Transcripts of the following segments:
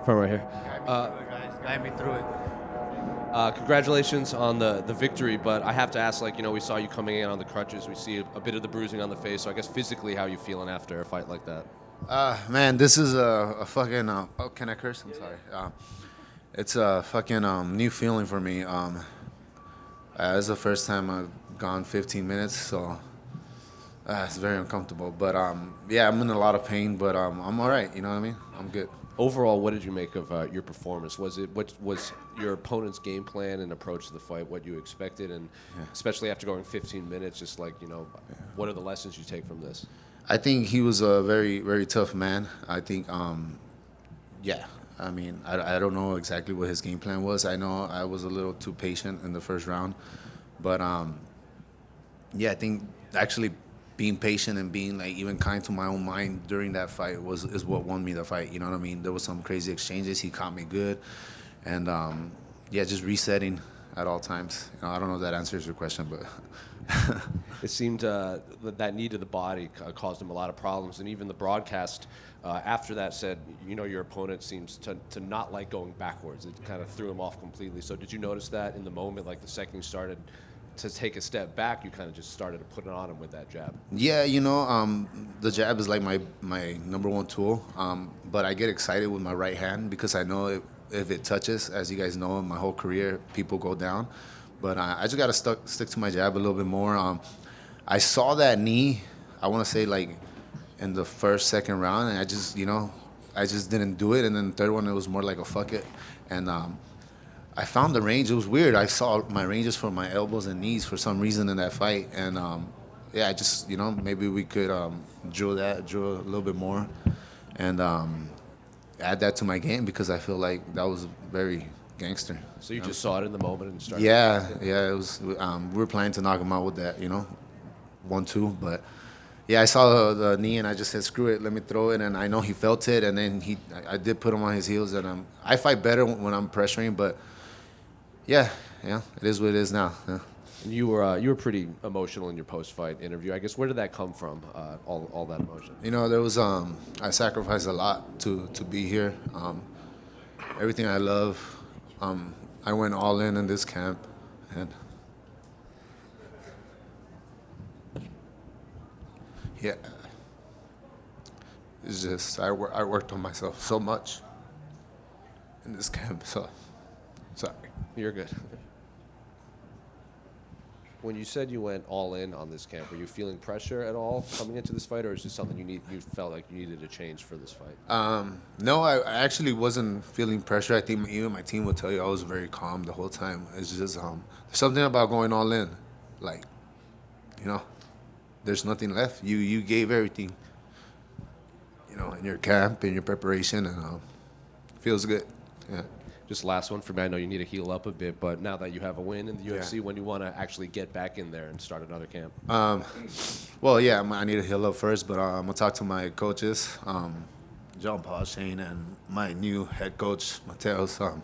From right here. Guide me Uh, through it, guys. Guide me through it. Congratulations on the victory, but I have to ask, like, we saw you coming in on the crutches. We see a bit of the bruising on the face. So I guess physically, how you feeling after a fight like that? Man, this is a fucking. Oh, can I curse? I'm sorry. It's a fucking new feeling for me. It's the first time I've gone 15 minutes, so it's very uncomfortable. But yeah, I'm in a lot of pain, but I'm all right. You know what I mean? I'm good. Overall, what did you make of your performance? What was your opponent's game plan and approach to the fight? What you expected, and Yeah. especially after going 15 minutes, just like what are the lessons you take from this? I think he was a very, very tough man. I think, yeah. I mean, I don't know exactly what his game plan was. I know I was a little too patient in the first round, but yeah, I think actually being patient and being like even kind to my own mind during that fight is what won me the fight. You know what I mean? There was some crazy exchanges. He caught me good, and yeah, just resetting at all times. I don't know if that answers your question, but It seemed that knee to the body caused him a lot of problems, and even the broadcast after that said, your opponent seems to not like going backwards. It kind of threw him off completely. So did you notice that in the moment, like the second you started to take a step back, you kind of just started to put it on him with that jab? yeah, the jab is like my number one tool. But I get excited with my right hand because I know if it touches, as you guys know, in my whole career, people go down. But I just gotta stick to my jab a little bit more. I saw that knee. I want to say like in the first, second round, and I just didn't do it. And then the third one, it was more like a fuck it, and I found the range. It was weird. I saw my ranges for my elbows and knees for some reason in that fight, and yeah, I just maybe we could drill a little bit more, and add that to my game because I feel like that was very gangster. So you just saw it in the moment and started. Yeah, yeah, it was. We were planning to knock him out with that, 1-2, but yeah, I saw the knee and I just said, screw it, let me throw it, and I know he felt it, and then I did put him on his heels, and I fight better when I'm pressuring, but yeah, yeah, it is what it is now. Yeah. And you were pretty emotional in your post-fight interview. I guess where did that come from? All that emotion. There was I sacrificed a lot to be here. Everything I love, I went all in this camp, and yeah, it's just I worked on myself so much in this camp. So sorry. You're good. When you said you went all in on this camp, were you feeling pressure at all coming into this fight, or is this something you felt like you needed to change for this fight? No, I actually wasn't feeling pressure. I think even my team would tell you I was very calm the whole time. It's just there's something about going all in, like you know, there's nothing left. You gave everything, in your camp, in your preparation, and feels good. Yeah. Just last one for me. I know you need to heal up a bit, but now that you have a win in the UFC, Yeah. when you want to actually get back in there and start another camp? Well, yeah, I need to heal up first, but I'm gonna talk to my coaches, John Paul Shane, and my new head coach, Mateos.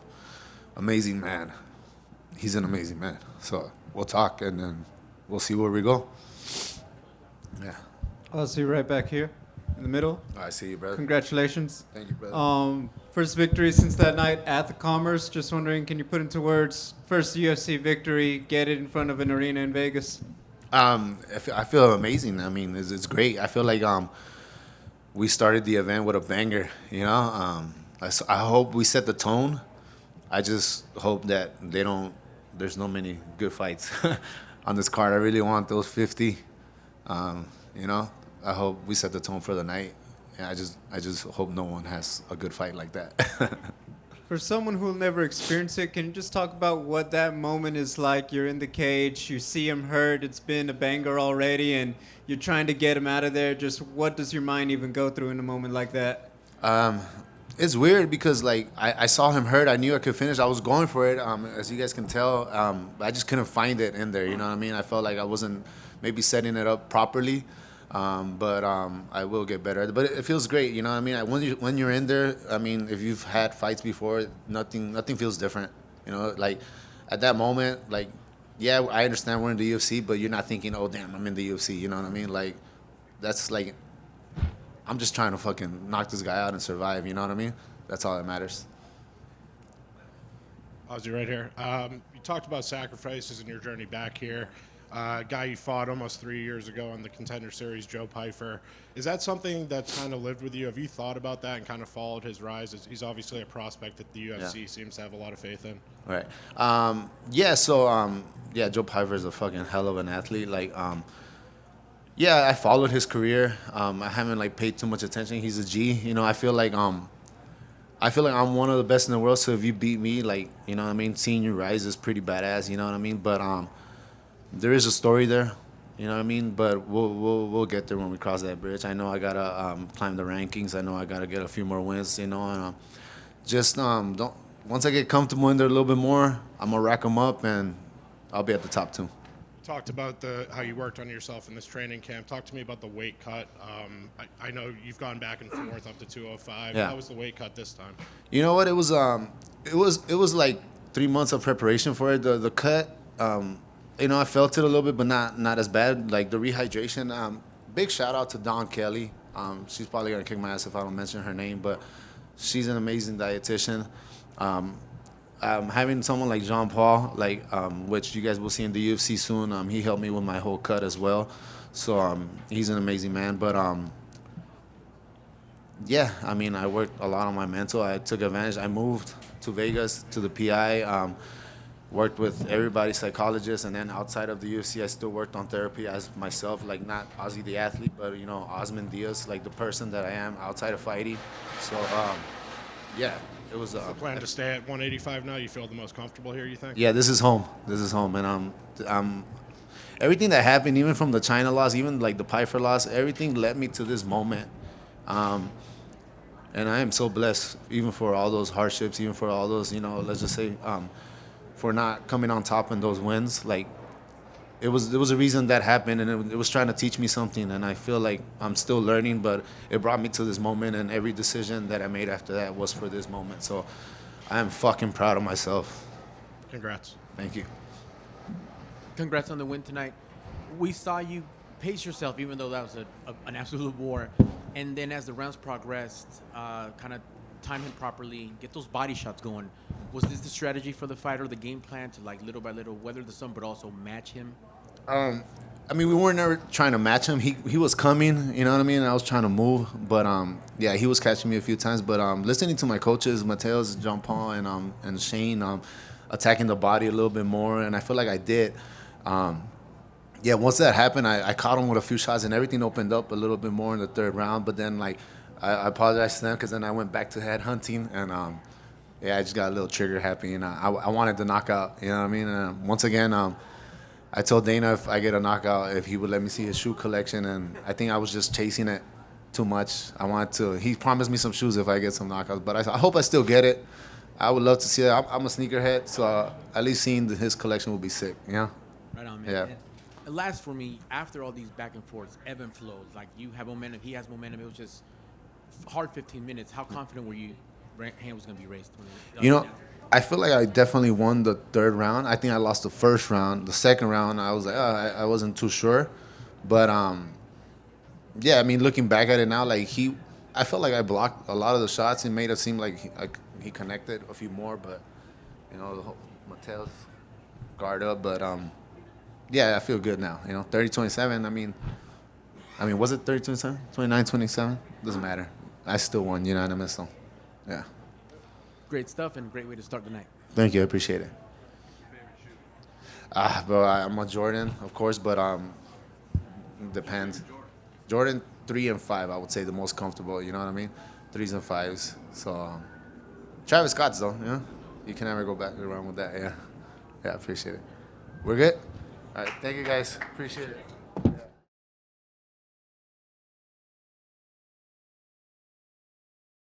Amazing man. He's an amazing man. So we'll talk, and then we'll see where we go. Yeah. I'll see you right back here in the middle. I see you, brother. Congratulations. Thank you, brother. First victory since that night at the Commerce. Just wondering, can you put into words first UFC victory, get it in front of an arena in Vegas? I feel amazing. I mean, it's great. I feel like we started the event with a banger. I hope we set the tone. I just hope that there's no many good fights on this card. I really want those 50. I hope we set the tone for the night. And I just hope no one has a good fight like that. For someone who'll never experience it, can you just talk about what that moment is like? You're in the cage, you see him hurt, it's been a banger already, and you're trying to get him out of there. Just what does your mind even go through in a moment like that? It's weird because like I saw him hurt. I knew I could finish. I was going for it. As you guys can tell, I just couldn't find it in there. You know what I mean? I felt like I wasn't maybe setting it up properly. But I will get better. But it feels great. You know what I mean? When you're in there, I mean, if you've had fights before, nothing feels different. Like at that moment, like yeah, I understand we're in the UFC, but you're not thinking, oh damn, I'm in the UFC. You know what I mean? Like that's like I'm just trying to fucking knock this guy out and survive. You know what I mean? That's all that matters. Ozzy, right here. You talked about sacrifices in your journey back here. Guy you fought almost 3 years ago on the Contender Series, Joe Pyfer. Is that something that's kind of lived with you? Have you thought about that and kind of followed his rise? He's obviously a prospect that the UFC seems to have a lot of faith in. Right. Yeah. So yeah, Joe Pyfer is a fucking hell of an athlete. Like yeah, I followed his career. I haven't like paid too much attention. He's a G. You know, I feel like I'm one of the best in the world. So if you beat me, like, you know what I mean, seeing you rise is pretty badass. You know what I mean? But there is a story there. You know what I mean? But we'll get there when we cross that bridge. I know I gotta climb the rankings. I know I gotta get a few more wins. You know, and just don't. Once I get comfortable in there a little bit more, I'm gonna rack them up and I'll be at the top too. Talked about how you worked on yourself in this training camp. Talk to me about the weight cut. I know you've gone back and forth up to 205. Yeah. How was the weight cut this time? You know what? It was like 3 months of preparation for it. The cut, you know, I felt it a little bit, but not as bad. Like the rehydration. Big shout out to Dawn Kelly. She's probably gonna kick my ass if I don't mention her name, but she's an amazing dietitian. Having someone like Jean Paul, like which you guys will see in the UFC soon. He helped me with my whole cut as well. So he's an amazing man. But yeah, I mean, I worked a lot on my mental. I took advantage. I moved to Vegas to the PI. Worked with everybody, psychologists, and then outside of the UFC, I still worked on therapy as myself, like not Ozzy the athlete, but you know, Osman Diaz, like the person that I am outside of fighting. So yeah, it was. The plan to stay at 185 now. You feel the most comfortable here, you think? Yeah, this is home. This is home, and everything that happened, even from the China loss, even like the Pyfer loss, everything led me to this moment. And I am so blessed, even for all those hardships, even for all those, you know, let's just say, for not coming on top in those wins. Like, there was a reason that happened, and it was trying to teach me something. And I feel like I'm still learning, but it brought me to this moment, and every decision that I made after that was for this moment. So I am fucking proud of myself. Congrats. Thank you. Congrats on the win tonight. We saw you pace yourself, even though that was an absolute war. And then as the rounds progressed, kind of time him properly, get those body shots going. Was this the strategy for the fighter, the game plan to like little by little weather the storm, but also match him? I mean, we weren't ever trying to match him. He was coming, you know what I mean? I was trying to move, but yeah, he was catching me a few times. But listening to my coaches, Mateos, John Paul, and Shane, attacking the body a little bit more, and I feel like I did. Yeah, once that happened, I caught him with a few shots, and everything opened up a little bit more in the third round. But then, like, I apologized to them because then I went back to head hunting, and yeah, I just got a little trigger happy, and I wanted the knockout. You know what I mean? And once again, I told Dana if I get a knockout, if he would let me see his shoe collection, and I think I was just chasing it too much. I wanted to. He promised me some shoes if I get some knockouts, but I hope I still get it. I would love to see it. I'm a sneakerhead, so at least seeing his collection would be sick. You know? Right on, man. Yeah. And last for me, after all these back and forths, ebb and flows, like you have momentum, he has momentum. It was just hard 15 minutes. How confident were you? Hand was going to be raised. You know, I feel like I definitely won the third round. I think I lost the first round. The second round, I was like, I wasn't too sure. But, yeah, I mean, looking back at it now, like I felt like I blocked a lot of the shots. It made it seem like he connected a few more. But, you know, the whole Mateus guard up. But, yeah, I feel good now. You know, 30-27, I mean, was it 30-27? 29-27? Doesn't matter. I still won unanimous, so. Yeah. Great stuff and great way to start the night. Thank you. I appreciate it. Bro, I'm a Jordan, of course, but depends. Jordan 3 and 5, I would say the most comfortable. You know what I mean? 3s and 5s. So Travis Scott's though. Yeah. You can never go back around with that. Yeah. Yeah. I appreciate it. We're good. All right. Thank you guys. Appreciate it.